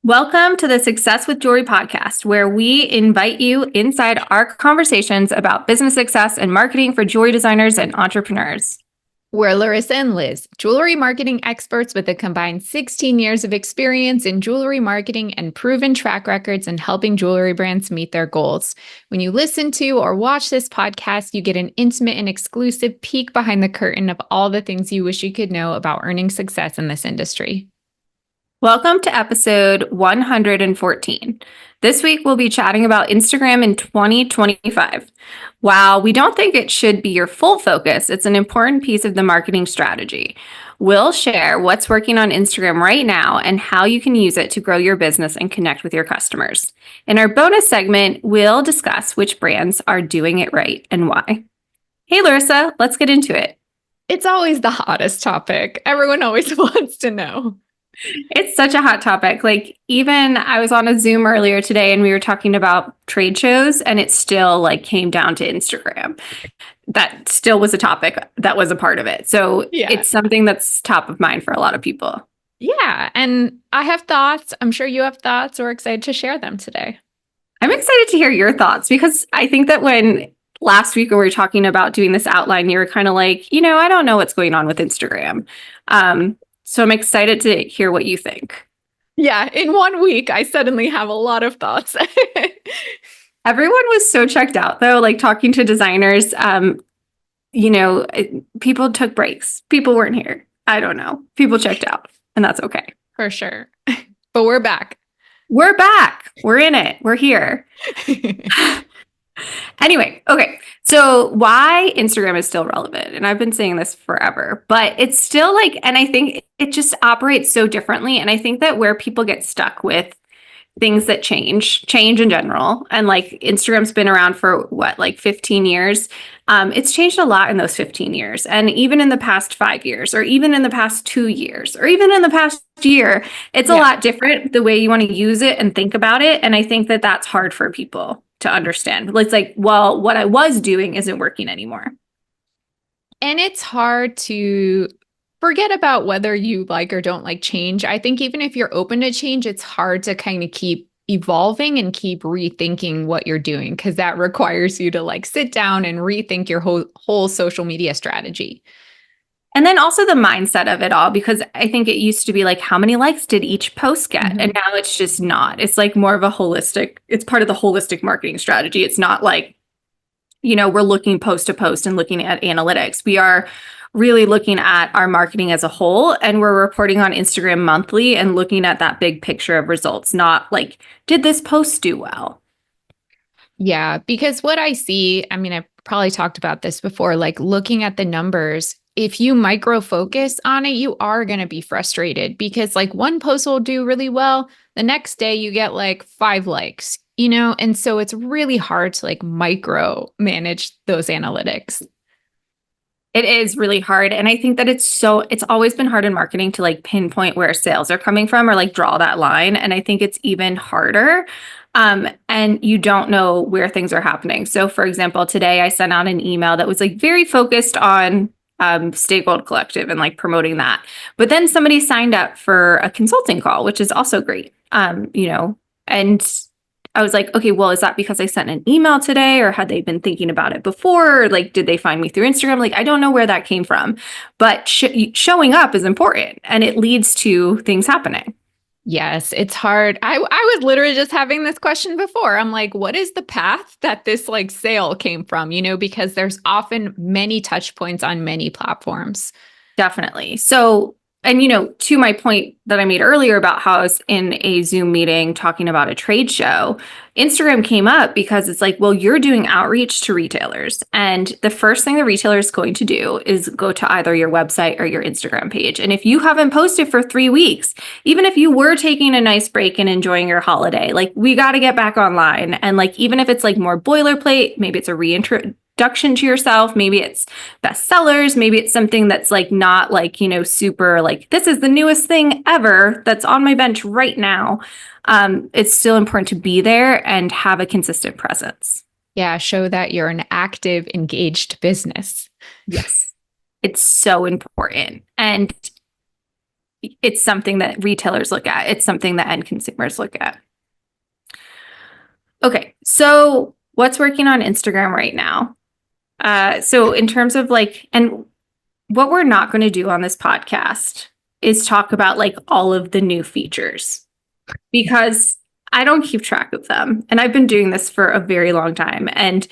Welcome to the Success with Jewelry podcast, where we invite you inside our conversations about business success and marketing for jewelry designers and entrepreneurs. We're Laryssa and Liz, jewelry marketing experts with a combined 16 years of experience in jewelry marketing and proven track records in helping jewelry brands meet their goals. When you listen to or watch this podcast, you get an intimate and exclusive peek behind the curtain of all the things you wish you could know about earning success in this industry. Welcome to episode 114. This week, we'll be chatting about Instagram in 2025. While we don't think it should be your full focus, it's an important piece of the marketing strategy. We'll share what's working on Instagram right now and how you can use it to grow your business and connect with your customers. In our bonus segment, we'll discuss which brands are doing it right and why. Hey, Laryssa, let's get into it. It's always the hottest topic. Everyone always wants to know. It's such a hot topic. Like, even I was on a Zoom earlier today and we were talking about trade shows, and it still came down to Instagram. That still was a topic that was a part of it. So It's something that's top of mind for a lot of people. Yeah. And I have thoughts. I'm sure you have thoughts. We're excited to share them today. I'm excited to hear your thoughts, because I think that when last week when we were talking about doing this outline, you were kind of like, I don't know what's going on with Instagram. So I'm excited to hear what you think. Yeah, in 1 week, I suddenly have a lot of thoughts. Everyone was so checked out, though, talking to designers. People took breaks. People weren't here. I don't know. People checked out, and that's okay. For sure. But we're back. We're back. We're in it. We're here. Anyway, okay. So why Instagram is still relevant, and I've been saying this forever, but it's still and I think it just operates so differently. And I think that where people get stuck with things that change in general, and Instagram's been around for 15 years. It's changed a lot in those 15 years. And even in the past 5 years, or even in the past 2 years, or even in the past year, it's a lot different the way you want to use it and think about it. And I think that that's hard for people to understand. It's well, what I was doing isn't working anymore. And it's hard to forget about whether you like or don't like change. I think even if you're open to change, it's hard to kind of keep evolving and keep rethinking what you're doing, because that requires you to sit down and rethink your whole social media strategy. And then also the mindset of it all, because I think it used to be how many likes did each post get? Mm-hmm. And now it's just not. It's more of a holistic, it's part of the holistic marketing strategy. It's not we're looking post to post and looking at analytics. We are really looking at our marketing as a whole, and we're reporting on Instagram monthly and looking at that big picture of results, not did this post do well? Yeah, because what I see, I've probably talked about this before, looking at the numbers, if you micro focus on it, you are going to be frustrated, because one post will do really well. The next day you get 5 likes, and so it's really hard to micro manage those analytics. It is really hard. And I think that it's always been hard in marketing to pinpoint where sales are coming from, or draw that line. And I think it's even harder. And you don't know where things are happening. So for example, today I sent out an email that was very focused on Stay Gold Collective and promoting that. But then somebody signed up for a consulting call, which is also great. And I was like, okay, well, is that because I sent an email today, or had they been thinking about it before? Or did they find me through Instagram? I don't know where that came from, but showing up is important, and it leads to things happening. Yes, it's hard. I was literally just having this question before. I'm like, what is the path that this sale came from? Because there's often many touch points on many platforms. Definitely. So, and to my point that I made earlier about how I was in a Zoom meeting talking about a trade show, Instagram came up because it's well, you're doing outreach to retailers. And the first thing the retailer is going to do is go to either your website or your Instagram page. And if you haven't posted for 3 weeks, even if you were taking a nice break and enjoying your holiday, we got to get back online. And even if it's more boilerplate, maybe it's a reintroduction to yourself, maybe it's bestsellers, maybe it's something that's not super this is the newest thing ever that's on my bench right now. It's still important to be there and have a consistent presence. Yeah, show that you're an active, engaged business. Yes, it's so important. And it's something that retailers look at. It's something that end consumers look at. Okay, so what's working on Instagram right now? So in terms of like, and what we're not going to do on this podcast is talk about like all of the new features because I don't keep track of them. And I've been doing this for a very long time. And,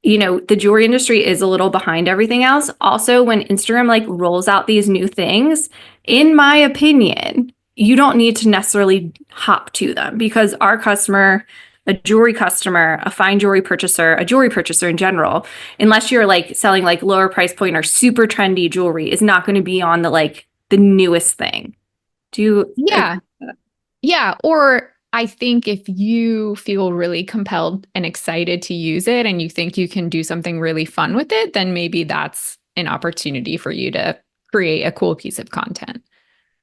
the jewelry industry is a little behind everything else. Also, when Instagram like rolls out these new things, in my opinion, you don't need to necessarily hop to them because our customer, a jewelry customer, a fine jewelry purchaser, a jewelry purchaser in general, unless you're like selling like lower price point or super trendy jewelry, is not going to be on the newest thing. Do you? Yeah. Yeah. Or I think if you feel really compelled and excited to use it and you think you can do something really fun with it, then maybe that's an opportunity for you to create a cool piece of content.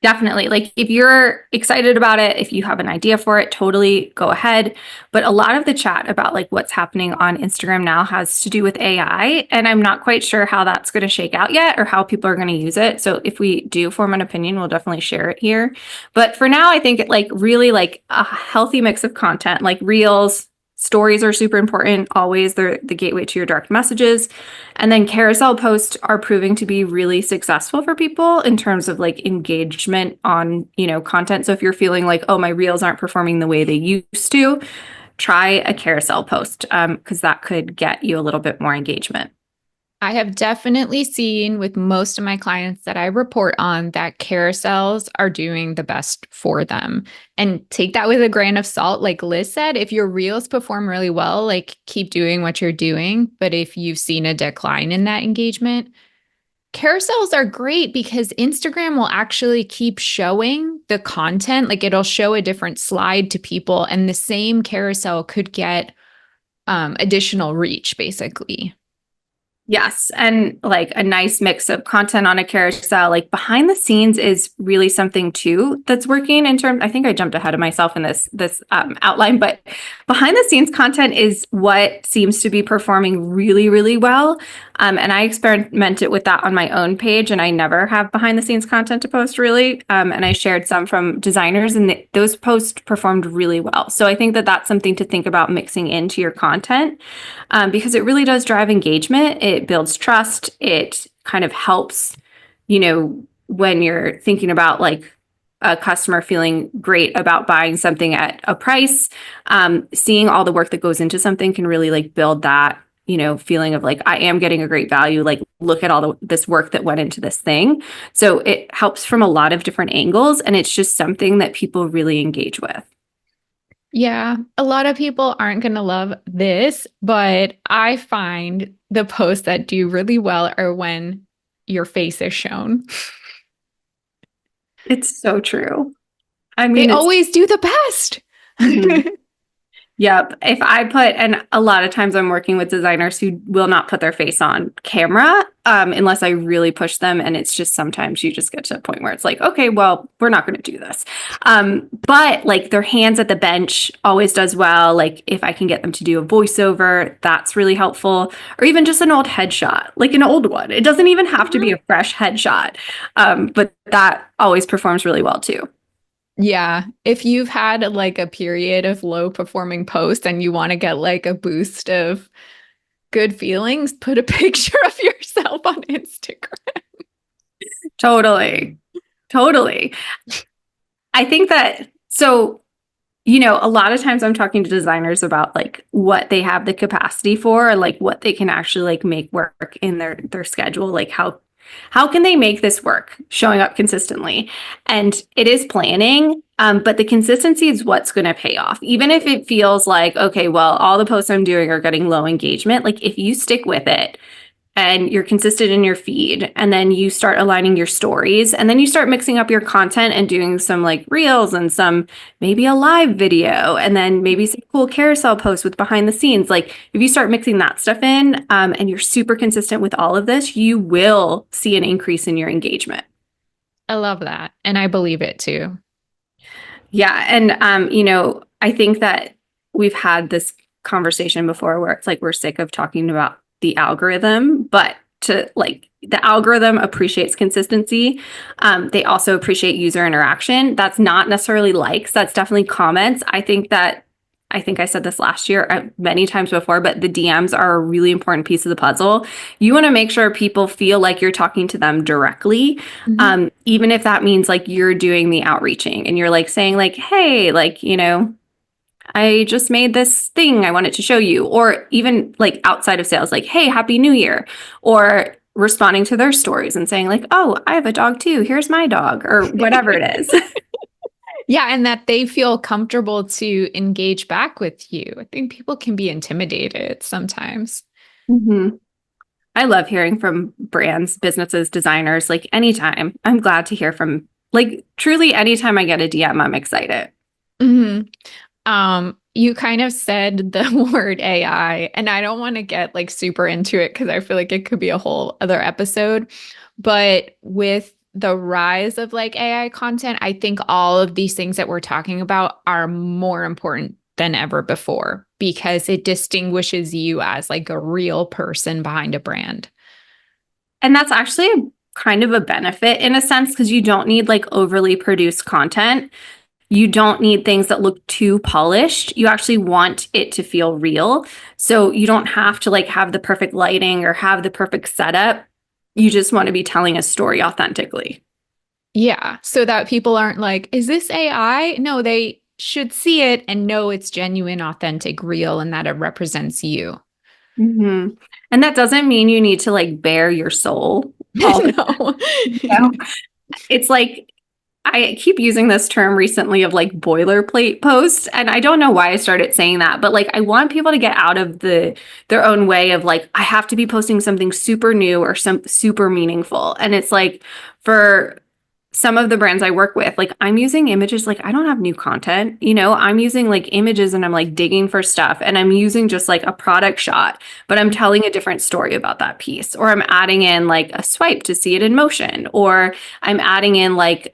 Definitely. Like if you're excited about it, if you have an idea for it, totally go ahead. But a lot of the chat about like what's happening on Instagram now has to do with AI. And I'm not quite sure how that's going to shake out yet or how people are going to use it. So if we do form an opinion, we'll definitely share it here. But for now, I think it like really like a healthy mix of content, like reels. Stories are super important. Always they're the gateway to your direct messages. And then carousel posts are proving to be really successful for people in terms of like engagement on, content. So if you're feeling like, oh, my reels aren't performing the way they used to, try a carousel post because that could get you a little bit more engagement. I have definitely seen with most of my clients that I report on that carousels are doing the best for them. And take that with a grain of salt. Like Liz said, if your reels perform really well, like keep doing what you're doing. But if you've seen a decline in that engagement, carousels are great because Instagram will actually keep showing the content. Like it'll show a different slide to people, and the same carousel could get additional reach, basically. Yes, and like a nice mix of content on a carousel, like behind the scenes is really something too that's working in terms. I think I jumped ahead of myself in this outline, but behind the scenes content is what seems to be performing really, really well. And I experimented with that on my own page, and I never have behind the scenes content to post really. And I shared some from designers, and those posts performed really well. So I think that that's something to think about mixing into your content because it really does drive engagement. It builds trust. It kind of helps, when you're thinking about like a customer feeling great about buying something at a price, seeing all the work that goes into something can really like build that, feeling of like, I am getting a great value. Like, look at all this work that went into this thing. So it helps from a lot of different angles. And it's just something that people really engage with. Yeah, a lot of people aren't going to love this, but I find the posts that do really well are when your face is shown. It's so true. I They mean, always do the best. Mhm. Yep. If I put, and a lot of times I'm working with designers who will not put their face on camera unless I really push them. And it's just sometimes you just get to a point where it's like, okay, well, we're not going to do this. But like their hands at the bench always does well. Like if I can get them to do a voiceover, that's really helpful. Or even just an old headshot, like an old one. It doesn't even have to be a fresh headshot. But that always performs really well too. Yeah, if you've had like a period of low performing posts and you want to get like a boost of good feelings, put a picture of yourself on Instagram. Totally. Totally. I think that, so, a lot of times I'm talking to designers about like what they have the capacity for, like what they can actually like make work in their schedule, like how can they make this work showing up consistently? And it is planning, but the consistency is what's going to pay off. Even if it feels like, okay, well, all the posts I'm doing are getting low engagement, like if you stick with it and you're consistent in your feed, and then you start aligning your stories, and then you start mixing up your content and doing some like reels and some maybe a live video, and then maybe some cool carousel posts with behind the scenes. Like if you start mixing that stuff in and you're super consistent with all of this, you will see an increase in your engagement. I love that. And I believe it too. Yeah. And, I think that we've had this conversation before where it's like we're sick of talking about the algorithm, but to like the algorithm appreciates consistency. They also appreciate user interaction. That's not necessarily likes, that's definitely comments. I think I said this last year many times before, but the DMs are a really important piece of the puzzle. You want to make sure people feel like you're talking to them directly, even if that means like you're doing the outreaching and you're like saying like, hey, like, I just made this thing I wanted to show you, or even like outside of sales, like, hey, happy new year, or responding to their stories and saying like, oh, I have a dog too. Here's my dog, or whatever it is. Yeah, and that they feel comfortable to engage back with you. I think people can be intimidated sometimes. Mhm. I love hearing from brands, businesses, designers, like anytime. I'm glad to hear from, like, truly anytime I get a DM, I'm excited. hmm You kind of said the word AI, and I don't want to get like super into it because I feel like it could be a whole other episode. But with the rise of like AI content, I think all of these things that we're talking about are more important than ever before because it distinguishes you as like a real person behind a brand. And that's actually kind of a benefit in a sense because you don't need like overly produced content. You don't need things that look too polished. You actually want it to feel real. So you don't have to like have the perfect lighting or have the perfect setup. You just want to be telling a story authentically. Yeah, so that people aren't like, is this AI? No, they should see it and know it's genuine, authentic, real, and that it represents you. hmm And that doesn't mean you need to like bare your soul all the No. time. It's like I keep using this term recently of like boilerplate posts, and I don't know why I started saying that, but like I want people to get out of their own way of like I have to be posting something super new or some super meaningful. And it's like for some of the brands I work with, like I'm using images, like I don't have new content, I'm using like images and I'm like digging for stuff and I'm using just like a product shot, but I'm telling a different story about that piece, or I'm adding in like a swipe to see it in motion, or I'm adding in like,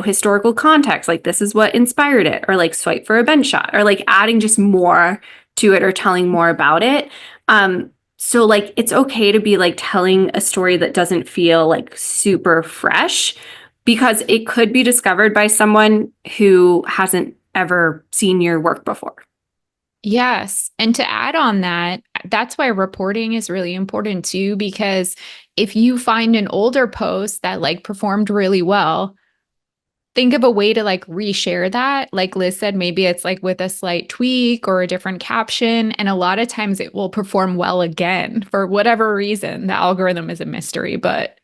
historical context, like this is what inspired it, or like swipe for a bench shot, or like adding just more to it or telling more about it. So like it's okay to be like telling a story that doesn't feel like super fresh because it could be discovered by someone who hasn't ever seen your work before. Yes. And to add on that, that's why reporting is really important too, because if you find an older post that like performed really well, think of a way to like reshare that. Like Liz said, maybe it's like with a slight tweak or a different caption. And a lot of times it will perform well again for whatever reason. The algorithm is a mystery, but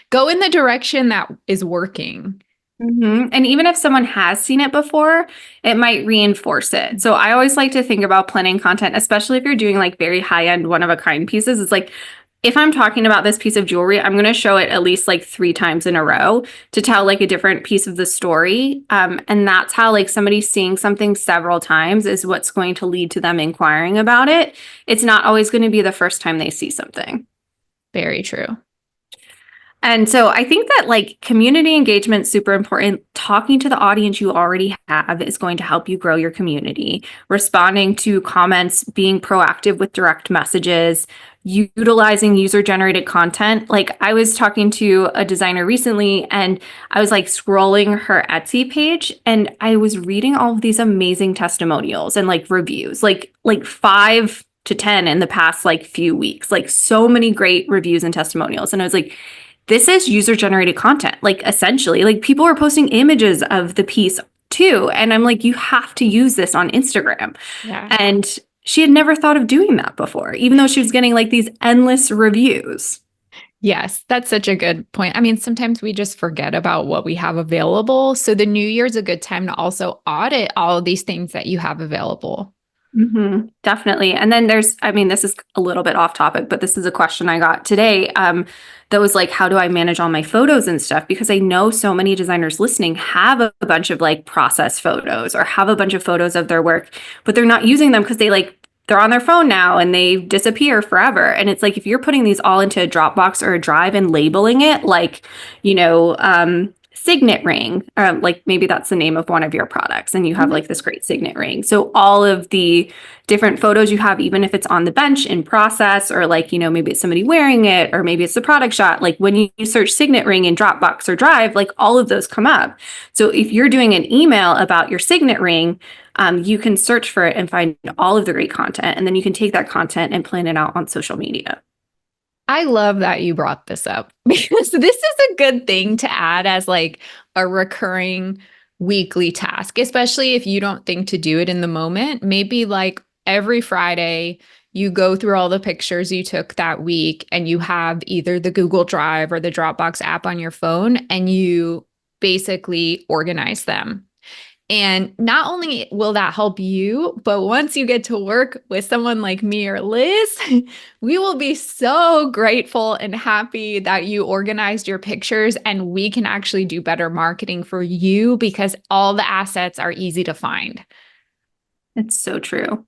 go in the direction that is working. And even if someone has seen it before, it might reinforce it. So I always like to think about planning content, especially if you're doing like very high end, one of a kind pieces. It's like, if I'm talking about this piece of jewelry, I'm going to show it at least like 3 times in a row to tell like a different piece of the story. And that's how like somebody seeing something several times is what's going to lead to them inquiring about it. It's not always going to be the first time they see something. Very true. And so I think that like community engagement is super important. Talking to the audience you already have is going to help you grow your community. Responding to comments, being proactive with direct messages, utilizing user-generated content. Like I was talking to a designer recently and I was like scrolling her Etsy page and I was reading all of these amazing testimonials and like reviews, like 5 to 10 in the past like few weeks, like so many great reviews and testimonials. And I was like, this is user generated content. Like essentially, like people are posting images of the piece too. And I'm like, you have to use this on Instagram. Yeah. And she had never thought of doing that before, even though she was getting like these endless reviews. Yes, that's such a good point. I mean, sometimes we just forget about what we have available. So the new year's a good time to also audit all of these things that you have available. Definitely. And then this is a little bit off topic, but this is a question I got today that was like, how do I manage all my photos and stuff? Because I know so many designers listening have a bunch of like process photos or have a bunch of photos of their work, but they're not using them because they're on their phone now and they disappear forever. And it's like, if you're putting these all into a Dropbox or a Drive and labeling it like, signet ring, like maybe that's the name of one of your products, and you have Mhm. like this great signet ring. So all of the different photos you have, even if it's on the bench in process, or like, maybe it's somebody wearing it, or maybe it's the product shot, like when you search signet ring in Dropbox or Drive, like all of those come up. So if you're doing an email about your signet ring, you can search for it and find all of the great content, and then you can take that content and plan it out on social media. I love that you brought this up because this is a good thing to add as like a recurring weekly task, especially if you don't think to do it in the moment. Maybe like every Friday, you go through all the pictures you took that week and you have either the Google Drive or the Dropbox app on your phone and you basically organize them. And not only will that help you, but once you get to work with someone like me or Liz, we will be so grateful and happy that you organized your pictures and we can actually do better marketing for you because all the assets are easy to find. It's so true.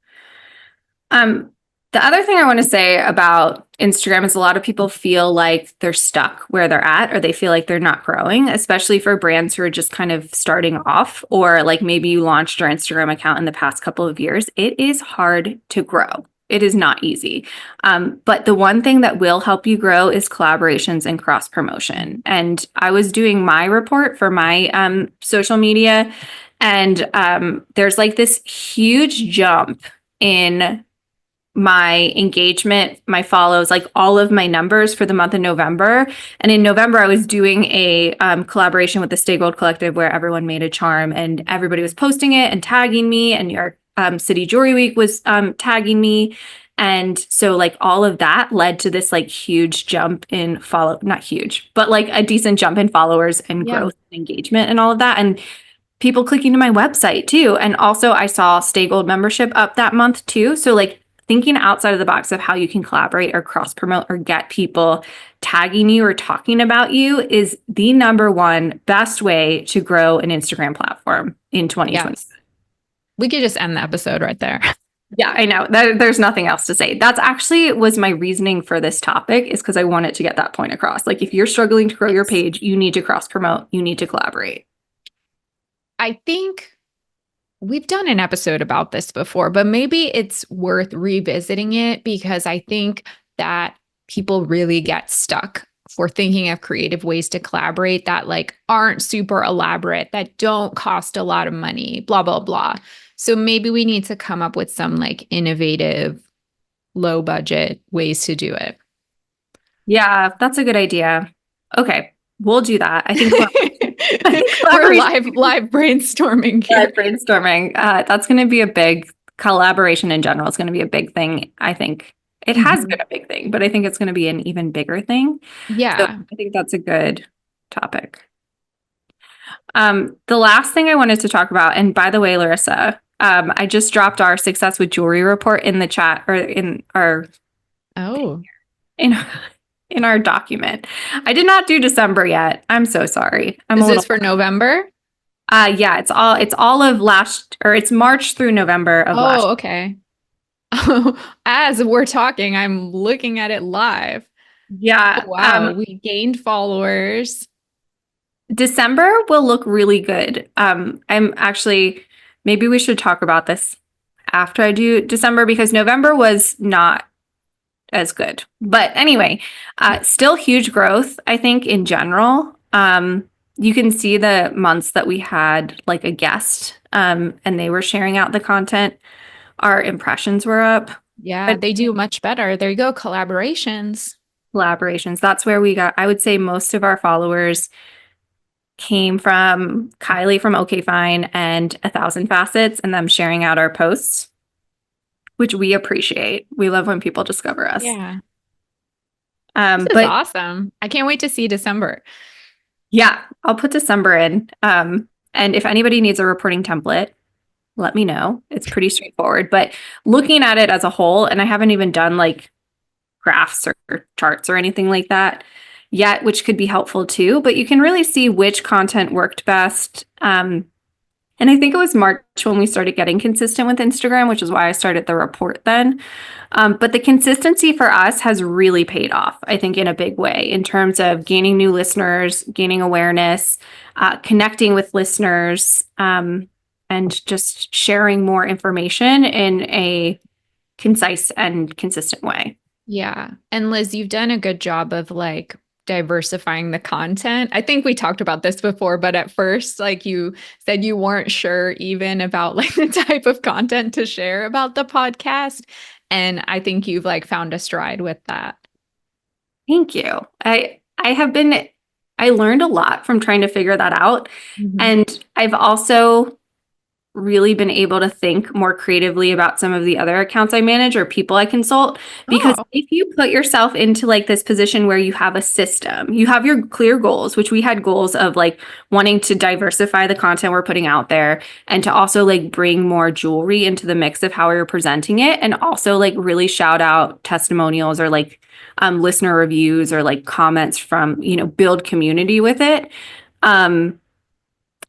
Um, the other thing I want to say about Instagram is a lot of people feel like they're stuck where they're at, or they feel like they're not growing, especially for brands who are just kind of starting off, or like maybe you launched your Instagram account in the past couple of years. It is hard to grow. It is not easy. But the one thing that will help you grow is collaborations and cross promotion. And I was doing my report for my social media, and there's like this huge jump in my engagement, my follows, like all of my numbers for the month of November. And in November, I was doing a collaboration with the Stay Gold Collective where everyone made a charm and everybody was posting it and tagging me. And New York City Jewelry Week was tagging me. And so like all of that led to this like huge jump in not huge, but like a decent jump in followers and Yeah. growth and engagement and all of that. And people clicking to my website too. And also I saw Stay Gold membership up that month too. So like thinking outside of the box of how you can collaborate or cross promote or get people tagging you or talking about you is the number one best way to grow an Instagram platform in 2020. Yes. We could just end the episode right there. Yeah, I know. There's nothing else to say. That's actually was my reasoning for this topic, is because I wanted to get that point across. Like if you're struggling to grow your page, you need to cross promote, you need to collaborate. I think we've done an episode about this before, but maybe it's worth revisiting it because I think that people really get stuck for thinking of creative ways to collaborate that like aren't super elaborate, that don't cost a lot of money, blah, blah, blah. So maybe we need to come up with some like innovative, low budget ways to do it. Yeah, that's a good idea. Okay, we'll do that. I think We're collaboration, live brainstorming here. brainstorming. That's going to be a big collaboration in general. It's going to be a big thing. I think it has Mhm. been a big thing, but I think it's going to be an even bigger thing. So Yeah. I think that's a good topic. The last thing I wanted to talk about, and by the way, Laryssa, I just dropped our success with jewelry report in the chat or Oh, in in our document. I did not do December yet. I'm so sorry. I'm is a little this for November? yeah, it's all of last, or it's March through November of last. Oh, okay. As we're talking, I'm looking at it live. Oh, Yeah. wow, we gained followers. December will look really good. I'm actually, maybe we should talk about this after I do December, because November was not as good. But anyway, still huge growth, I think, in general. You can see the months that we had like a guest, and they were sharing out the content. Our impressions were up. Yeah, But they do much better. There you go, collaborations. collaborations, that's where we got, I would say most of our followers came from Kylie from OK Fine and A Thousand Facets, and them sharing out our posts, which we appreciate. We love when people discover us. Yeah, this is But awesome. I can't wait to see December. yeah, I'll put December in. And if anybody needs a reporting template, let me know. It's pretty straightforward. But looking at it as a whole, and I haven't even done like graphs or charts or anything like that yet, which could be helpful too. But you can really see which content worked best. And I think it was March when we started getting consistent with Instagram, which is why I started the report then. But the consistency for us has really paid off, I think, in a big way in terms of gaining new listeners, gaining awareness, connecting with listeners, and just sharing more information in a concise and consistent way. Yeah. And Liz, you've done a good job of like diversifying the content. I think we talked about this before, but at first, like you said, you weren't sure even about like the type of content to share about the podcast. And I think you've like found a stride with that. Thank you. I learned a lot from trying to figure that out. Mhm. And I've also really been able to think more creatively about some of the other accounts I manage or people I consult. Because Oh, if you put yourself into like this position where you have a system, you have your clear goals, which we had goals of like wanting to diversify the content we're putting out there and to also like bring more jewelry into the mix of how we were presenting it. And also like really shout out testimonials or like listener reviews or like comments from, build community with it. Um,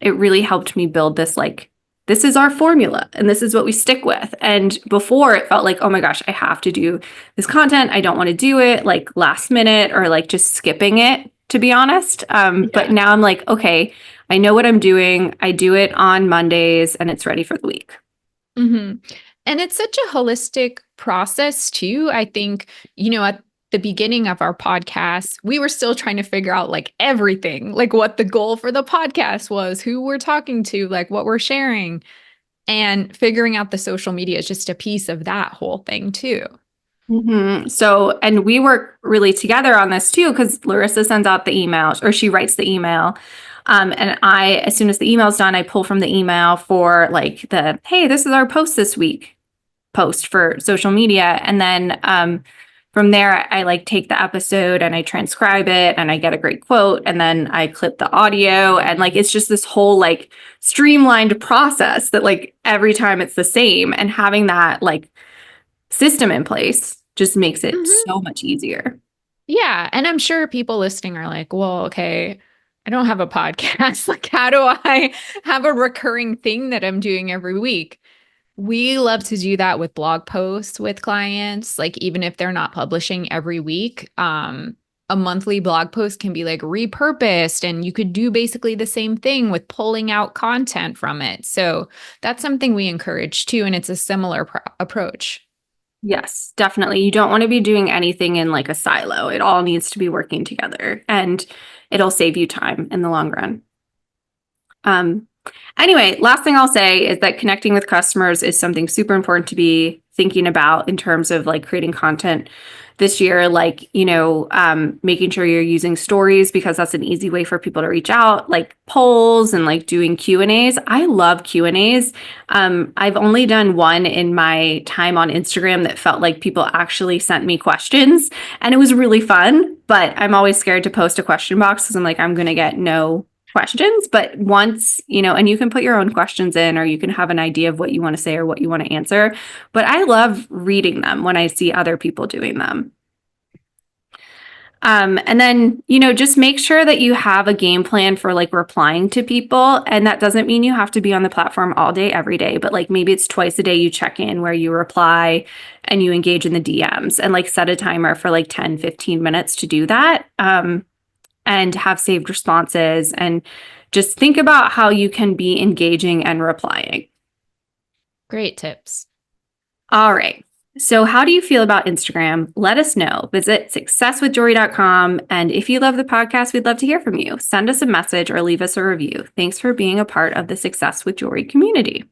it really helped me build this like this is our formula and this is what we stick with. And before it felt like, oh my gosh, I have to do this content. I don't want to do it like last minute or like just skipping it, to be honest. But yeah. now I'm like, okay, I know what I'm doing. I do it on Mondays and it's ready for the week. hmm And it's such a holistic process too. I think, at the beginning of our podcast, we were still trying to figure out like everything, like what the goal for the podcast was, who we're talking to, like what we're sharing, and figuring out the social media is just a piece of that whole thing too. So, and we work really together on this too, because Laryssa sends out the emails or she writes the email. And as soon as the email's done, I pull from the email for like hey, this is our post this week post for social media. And then from there, I like take the episode and I transcribe it and I get a great quote and then I clip the audio. And like, it's just this whole like streamlined process that like every time it's the same. And having that like system in place just makes it Mhm. so much easier. Yeah. And I'm sure people listening are like, well, okay, I don't have a podcast. Like, how do I have a recurring thing that I'm doing every week? We love to do that with blog posts with clients. Like, even if they're not publishing every week, a monthly blog post can be like repurposed, and you could do basically the same thing with pulling out content from it. So, that's something we encourage too. And it's a similar approach. Yes, definitely. You don't want to be doing anything in like a silo. It all needs to be working together and it'll save you time in the long run. Um, Anyway, last thing I'll say is that connecting with customers is something super important to be thinking about in terms of like creating content this year, like, making sure you're using stories because that's an easy way for people to reach out, like polls and like doing Q&As. I love Q&As. I've only done one in my time on Instagram that felt like people actually sent me questions and it was really fun, but I'm always scared to post a question box because I'm like, I'm going to get no questions. But once, and you can put your own questions in or you can have an idea of what you want to say or what you want to answer. But I love reading them when I see other people doing them. And then, just make sure that you have a game plan for like replying to people. And that doesn't mean you have to be on the platform all day, every day, but like maybe it's twice a day you check in where you reply and you engage in the DMs and like set a timer for like 10, 15 minutes to do that. And have saved responses and just think about how you can be engaging and replying. Great tips. All right. So how do you feel about Instagram? Let us know. Visit successwithjewelry.com. And if you love the podcast, we'd love to hear from you. Send us a message or leave us a review. Thanks for being a part of the Success with Jewelry community.